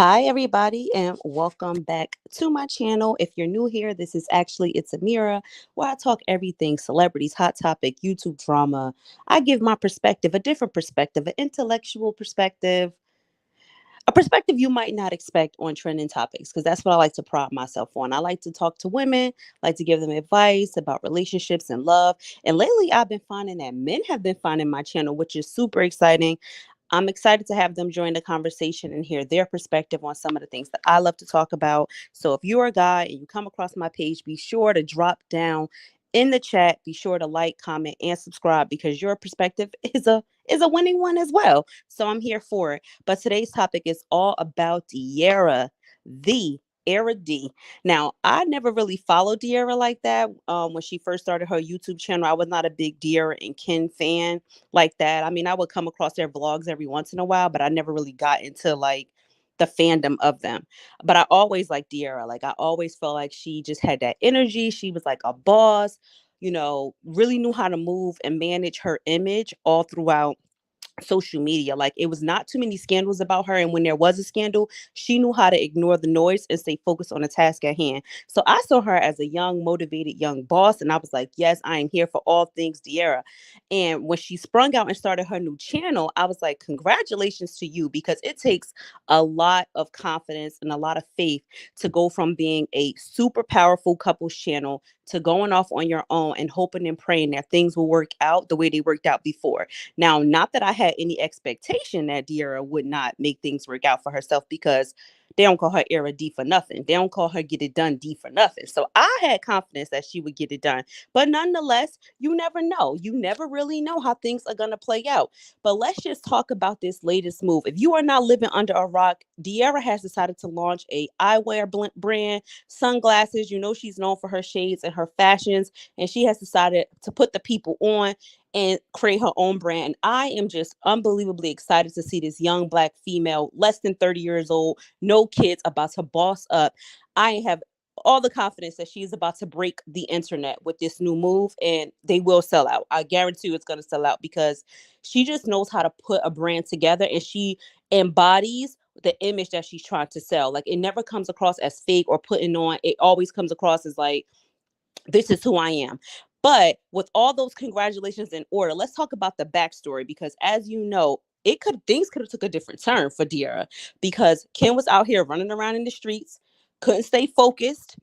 Hi, everybody, and welcome back to my channel. If you're new here, this is actually It's Amira, where I talk everything celebrities, hot topic, YouTube drama. I give my perspective, a different perspective, an intellectual perspective, a perspective you might not expect on trending topics, because that's what I like to pride myself on. I like to talk to women, like to give them advice about relationships and love. And lately, I've been finding that men have been finding my channel, which is super exciting. I'm excited to have them join the conversation and hear their perspective on some of the things that I love to talk about. So if you're a guy and you come across my page, be sure to drop down in the chat. Be sure to like, comment, and subscribe because your perspective is a winning one as well. So I'm here for it. But today's topic is all about Dearra, the Era D. Now, I never really followed Dearra like that. When she first started her YouTube channel, I was not a big Dearra and Ken fan like that. I mean, I would come across their vlogs every once in a while, but I never really got into like the fandom of them. But I always liked Dearra. Like I always felt like she just had that energy. She was like a boss, really knew how to move and manage her image all throughout social media. Like it was not too many scandals about her, and when there was a scandal, she knew how to ignore the noise and stay focused on the task at hand. So I saw her as a young motivated young boss, and I was like, yes, I am here for all things Dearra. And when she sprung out and started her new channel, I was like, congratulations to you, because it takes a lot of confidence and a lot of faith to go from being a super powerful couples channel to going off on your own and hoping and praying that things will work out the way they worked out before. Now, not that I had any expectation that Dearra would not make things work out for herself, because they don't call her Era D for nothing. They don't call her Get It Done D for nothing. So I had confidence that she would get it done. But nonetheless, you never know. You never really know how things are going to play out. But let's just talk about this latest move. If you are not living under a rock, Dearra has decided to launch a eyewear brand, sunglasses. You know she's known for her shades and her fashions, and she has decided to put the people on and create her own brand. And I am just unbelievably excited to see this young Black female, less than 30 years old, no kids, about to boss up. I have all the confidence that she is about to break the internet with this new move, and they will sell out. I guarantee you it's going to sell out, because she just knows how to put a brand together, and she embodies the image that she's trying to sell. Like it never comes across as fake or putting on. It always comes across as like, this is who I am. But with all those congratulations in order, let's talk about the backstory, because as you know, things could have took a different turn for Dearra, because Kim was out here running around in the streets, couldn't stay focused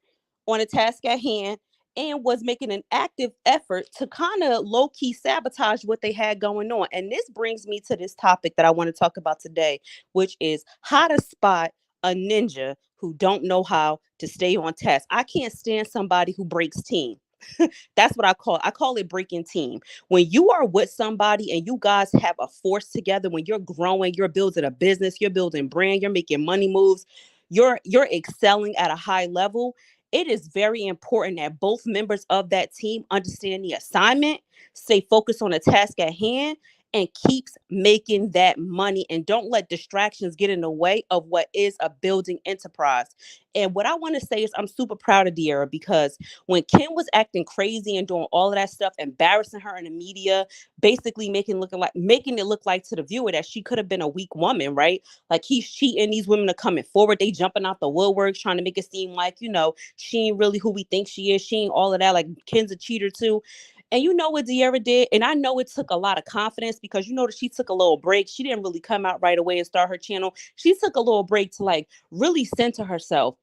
on a task at hand, and was making an active effort to kind of low key sabotage what they had going on. And this brings me to this topic that I want to talk about today, which is how to spot a ninja who don't know how to stay on task. I can't stand somebody who breaks team. That's what I call it breaking team. When you are with somebody and you guys have a force together, when you're growing, you're building a business, you're building brand, you're making money moves, you're excelling at a high level. It is very important that both members of that team understand the assignment, stay focused on the task at hand, and keeps making that money, and don't let distractions get in the way of what is a building enterprise. And what I want to say is I'm super proud of Dearra, because when Kim was acting crazy and doing all of that stuff, embarrassing her in the media, basically making it look like to the viewer that she could have been a weak woman, right? Like he's cheating, these women are coming forward, they jumping out the woodworks trying to make it seem like, she ain't really who we think she is. She ain't all of that. Like Kim's a cheater too. And you know what Dearra did? And I know it took a lot of confidence, because you know that she took a little break. She didn't really come out right away and start her channel. She took a little break to like really center herself,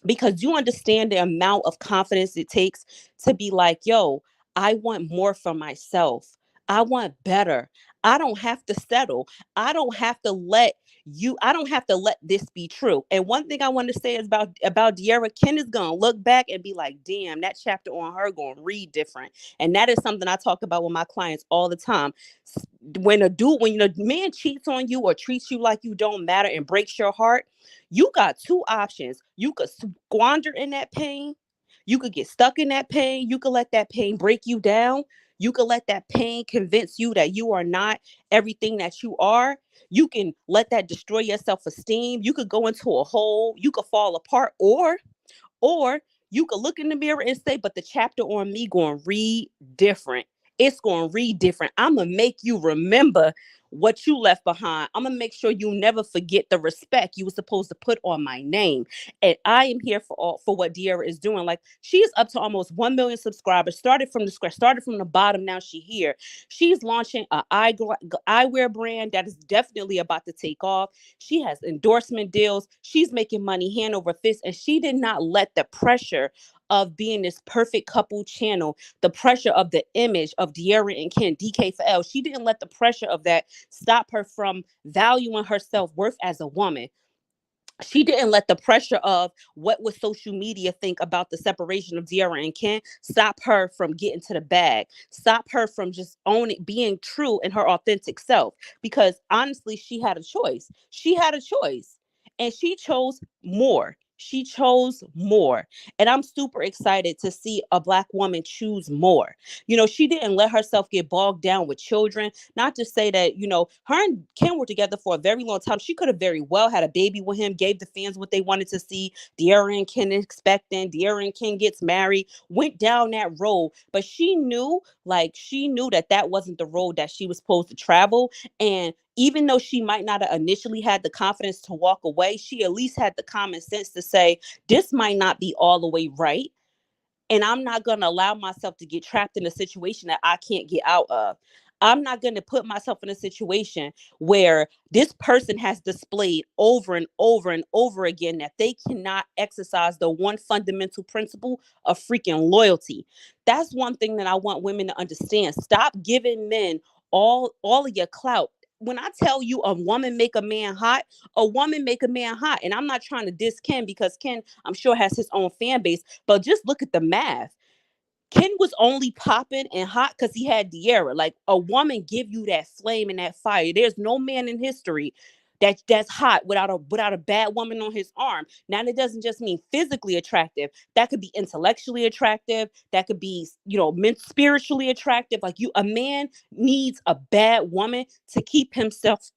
because you understand the amount of confidence it takes to be like, yo, I want more for myself. I want better. I don't have to settle. I don't have to let this be true. And one thing I want to say is about Dearra, Ken is gonna look back and be like, damn, that chapter on her gonna read different. And that is something I talk about with my clients all the time. When a man cheats on you or treats you like you don't matter and breaks your heart, you got two options. You could squander in that pain. You could get stuck in that pain. You could let that pain break you down. You could let that pain convince you that you are not everything that you are. You can let that destroy your self-esteem. You could go into a hole. You could fall apart, or you could look in the mirror and say, but the chapter on me going to read different. It's going to read different. I'm going to make you remember what you left behind. I'm gonna make sure you never forget the respect you were supposed to put on my name. And I am here for what Dearra is doing. Like, she is up to almost 1 million subscribers. Started from the scratch, started from the bottom. Now she here. She's launching a eyewear brand that is definitely about to take off. She has endorsement deals. She's making money hand over fist, and she did not let the pressure of being this perfect couple channel, the pressure of the image of Dearra and Ken, DK for L. She didn't let the pressure of that stop her from valuing her self-worth as a woman. She didn't let the pressure of what would social media think about the separation of Dearra and Ken stop her from getting to the bag, stop her from just owning, being true in her authentic self. Because honestly, she had a choice. She had a choice, and she chose more. She chose more. And I'm super excited to see a Black woman choose more. She didn't let herself get bogged down with children. Not to say that, her and Ken were together for a very long time. She could have very well had a baby with him, gave the fans what they wanted to see. Dearra and Ken expecting, Dearra and Ken gets married, went down that road. But she knew that wasn't the road that she was supposed to travel. And even though she might not have initially had the confidence to walk away, she at least had the common sense to say, this might not be all the way right. And I'm not going to allow myself to get trapped in a situation that I can't get out of. I'm not going to put myself in a situation where this person has displayed over and over and over again that they cannot exercise the one fundamental principle of freaking loyalty. That's one thing that I want women to understand. Stop giving men all of your clout. When I tell you a woman make a man hot, a woman make a man hot. And I'm not trying to diss Ken, because Ken, I'm sure, has his own fan base. But just look at the math. Ken was only popping and hot because he had Dearra. Like, a woman give you that flame and that fire. There's no man in history that's hot without a bad woman on his arm. Now, that doesn't just mean physically attractive. That could be intellectually attractive. That could be, spiritually attractive. Like, a man needs a bad woman to keep himself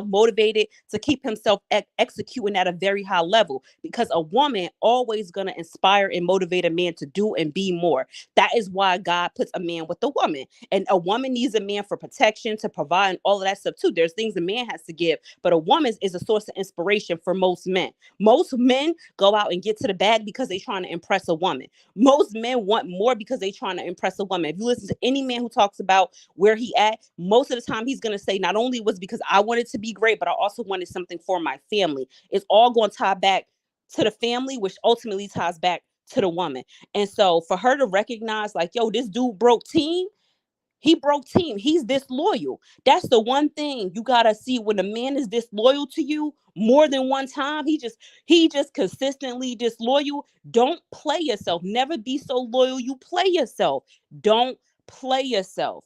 motivated, to keep himself executing at a very high level, because a woman always going to inspire and motivate a man to do and be more. That is why God puts a man with a woman, and a woman needs a man for protection, to provide, and all of that stuff too. There's things a man has to give, but a woman is a source of inspiration for most men. Most men go out and get to the bag because they're trying to impress a woman. Most men want more because they're trying to impress a woman. If you listen to any man who talks about where he at, most of the time he's going to say, not only was because I wanted to be great, but I also wanted something for my family. It's all going to tie back to the family, which ultimately ties back to the woman. And so for her to recognize, like, yo, this dude broke team. He broke team. He's disloyal. That's the one thing you gotta see. When a man is disloyal to you more than one time, he just consistently disloyal. Don't play yourself. Never be so loyal you play yourself. Don't play yourself.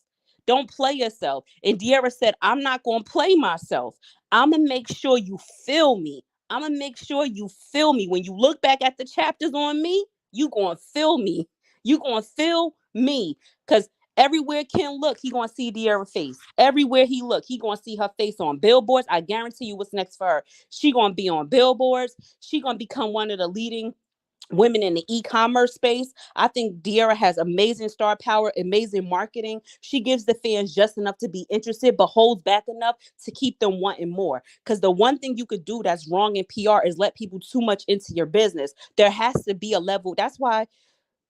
Don't play yourself. And Dearra said, I'm not gonna play myself. I'm gonna make sure you feel me. I'm gonna make sure you feel me. When you look back at the chapters on me, you gonna feel me. You gonna feel me. Cause everywhere Ken look, he gonna see Dearra face. Everywhere he look, he gonna see her face on billboards. I guarantee you what's next for her. She gonna be on billboards. She gonna become one of the leading women in the e-commerce space. I think Dearra has amazing star power, amazing marketing. She gives the fans just enough to be interested, but holds back enough to keep them wanting more. Because the one thing you could do that's wrong in PR is let people too much into your business. There has to be a level. That's why,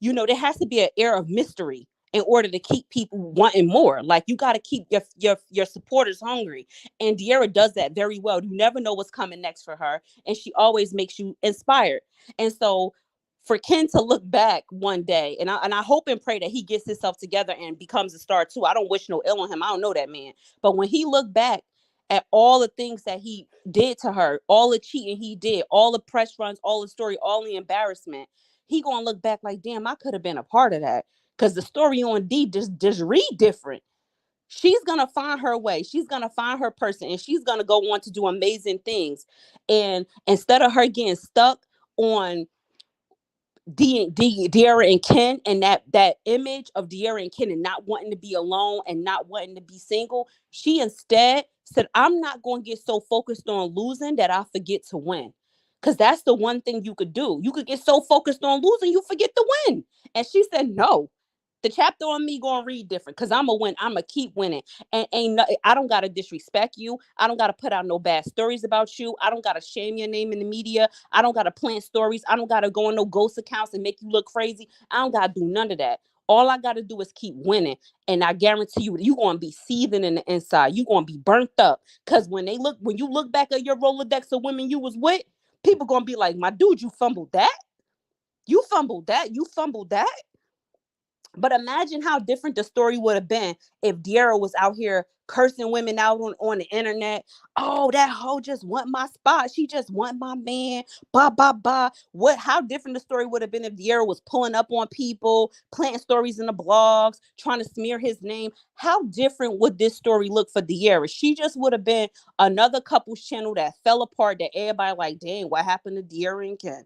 there has to be an air of mystery in order to keep people wanting more. Like, you got to keep your supporters hungry. And Dearra does that very well. You never know what's coming next for her. And she always makes you inspired. And so for Ken to look back one day, and I hope and pray that he gets himself together and becomes a star too. I don't wish no ill on him. I don't know that man. But when he looked back at all the things that he did to her, all the cheating he did, all the press runs, all the story, all the embarrassment, he gonna look back like, damn, I could have been a part of that. Because the story on D just read different. She's gonna find her way. She's gonna find her person, and she's gonna go on to do amazing things. And instead of her getting stuck on Dearra and Ken, and that image of Dearra and Ken, and not wanting to be alone and not wanting to be single, she instead said, I'm not going to get so focused on losing that I forget to win. Because that's the one thing you could do. You could get so focused on losing, you forget to win. And she said, no, The chapter on me gonna read different because I'm gonna win. I'm gonna keep winning. And ain't no, I don't gotta disrespect you. I don't gotta put out no bad stories about you. I don't gotta shame your name in the media. I don't gotta plant stories. I don't gotta go on no ghost accounts and make you look crazy. I don't gotta do none of that. All I gotta do is keep winning. And I guarantee you're gonna be seething in the inside. You're gonna be burnt up. Cause when you look back at your Rolodex of women you was with, people gonna be like, my dude, you fumbled that. You fumbled that. You fumbled that. But imagine how different the story would have been if Dearra was out here cursing women out on the internet. Oh, that hoe just want my spot. She just want my man. Bah, bah, bah. How different the story would have been if Dearra was pulling up on people, planting stories in the blogs, trying to smear his name. How different would this story look for Dearra? She just would have been another couple's channel that fell apart that everybody like, dang, what happened to Dearra and Ken?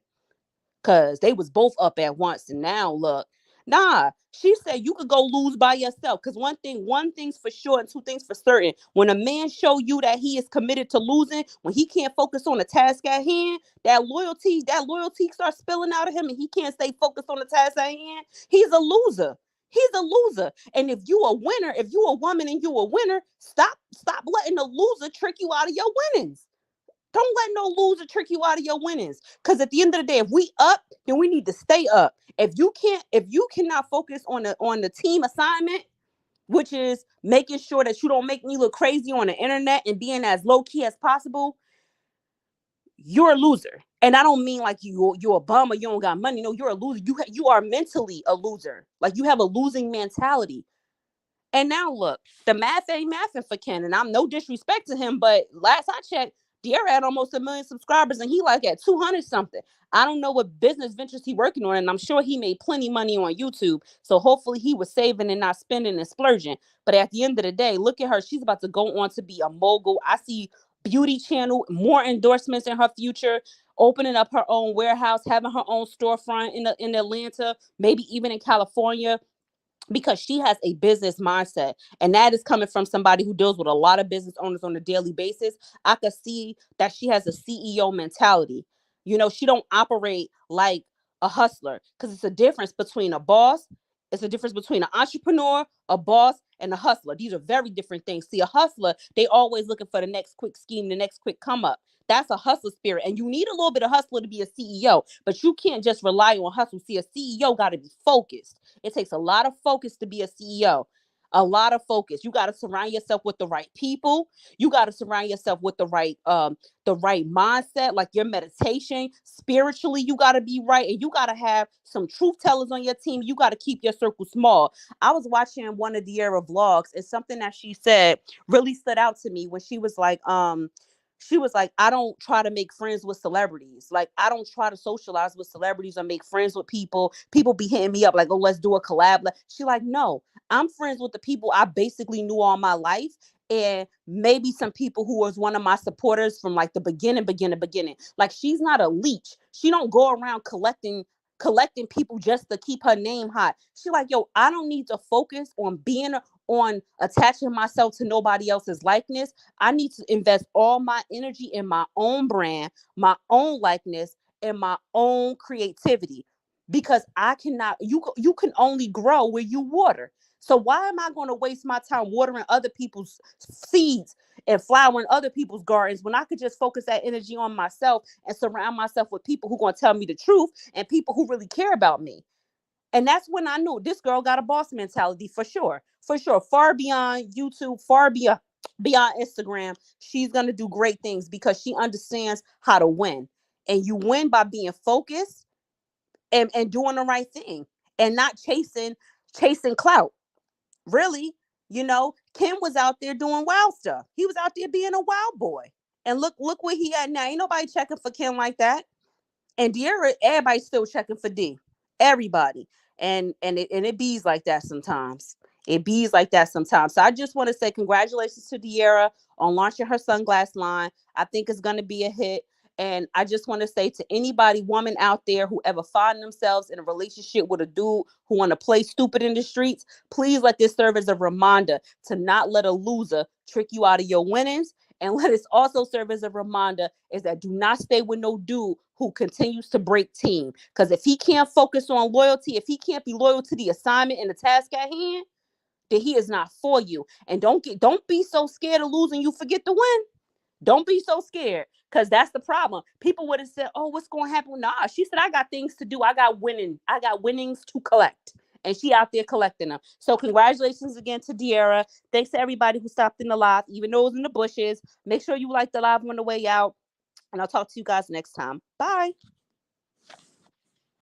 Because they was both up at once. And now look, nah, she said you could go lose by yourself. Because one thing's for sure and two things for certain. When a man show you that he is committed to losing, when he can't focus on the task at hand, that loyalty starts spilling out of him and he can't stay focused on the task at hand, he's a loser. He's a loser. And if you a winner, if you a woman and you a winner, stop letting the loser trick you out of your winnings. Don't let no loser trick you out of your winnings. Because at the end of the day, if we up, then we need to stay up. If you cannot focus on the team assignment, which is making sure that you don't make me look crazy on the internet and being as low key as possible, you're a loser. And I don't mean like you're a bum or you don't got money. No, you're a loser. You are mentally a loser. Like you have a losing mentality. And now look, the math ain't mathing for Ken. And I'm no disrespect to him, but last I checked, Dearra had almost 1 million subscribers and he like at 200 something. I don't know what business ventures he working on, and I'm sure he made plenty money on YouTube. So hopefully he was saving and not spending and splurging. But at the end of the day, look at her. She's about to go on to be a mogul. I see beauty channel, more endorsements in her future, opening up her own warehouse, having her own storefront in Atlanta, maybe even in California, because she has a business mindset, and that is coming from somebody who deals with a lot of business owners on a daily basis. I could see that she has a CEO mentality. She don't operate like a hustler, because it's a difference between a boss. It's a difference between an entrepreneur, a boss, and a hustler. These are very different things. See, a hustler, they always looking for the next quick scheme, the next quick come up. That's a hustler spirit. And you need a little bit of hustler to be a CEO, but you can't just rely on hustle. See, a CEO got to be focused. It takes a lot of focus to be a CEO. A lot of focus. You got to surround yourself with the right people. You got to surround yourself with the right mindset, like your meditation. Spiritually, you got to be right, and you got to have some truth tellers on your team. You got to keep your circle small. I was watching one of the Dearra vlogs, and something that she said really stood out to me when she was like, I don't try to make friends with celebrities. Like, I don't try to socialize with celebrities or make friends with people. People be hitting me up like, oh, let's do a collab. She like, no, I'm friends with the people I basically knew all my life. And maybe some people who was one of my supporters from like the beginning. Like, she's not a leech. She don't go around collecting people just to keep her name hot. She like, yo, I don't need to focus on attaching myself to nobody else's likeness. I need to invest all my energy in my own brand, my own likeness, and my own creativity. Because you can only grow where you water. So why am I going to waste my time watering other people's seeds and flowering other people's gardens when I could just focus that energy on myself and surround myself with people who are going to tell me the truth and people who really care about me? And that's when I knew this girl got a boss mentality for sure. For sure. Far beyond YouTube, far beyond Instagram. She's going to do great things because she understands how to win. And you win by being focused and doing the right thing and not chasing clout. Really, Kim was out there doing wild stuff. He was out there being a wild boy. And look where he at now. Ain't nobody checking for Kim like that. And Dearra, everybody's still checking for D. Everybody. And it bees like that sometimes. It bees like that sometimes. So I just want to say congratulations to Dearra on launching her sunglass line. I think it's going to be a hit. And I just want to say to anybody, woman out there who ever find themselves in a relationship with a dude who want to play stupid in the streets, please let this serve as a reminder to not let a loser trick you out of your winnings And let us also serve as a reminder is that do not stay with no dude who continues to break team. Because if he can't focus on loyalty, if he can't be loyal to the assignment and the task at hand, then he is not for you. And don't be so scared of losing you forget to win. Don't be so scared, because that's the problem. People would have said, "Oh, what's going to happen?" Nah, she said, "I got things to do. I got winning. I got winnings to collect." And she out there collecting them. So congratulations again to Dearra. Thanks to everybody who stopped in the live, even though it was in the bushes. Make sure you like the live on the way out. And I'll talk to you guys next time. Bye.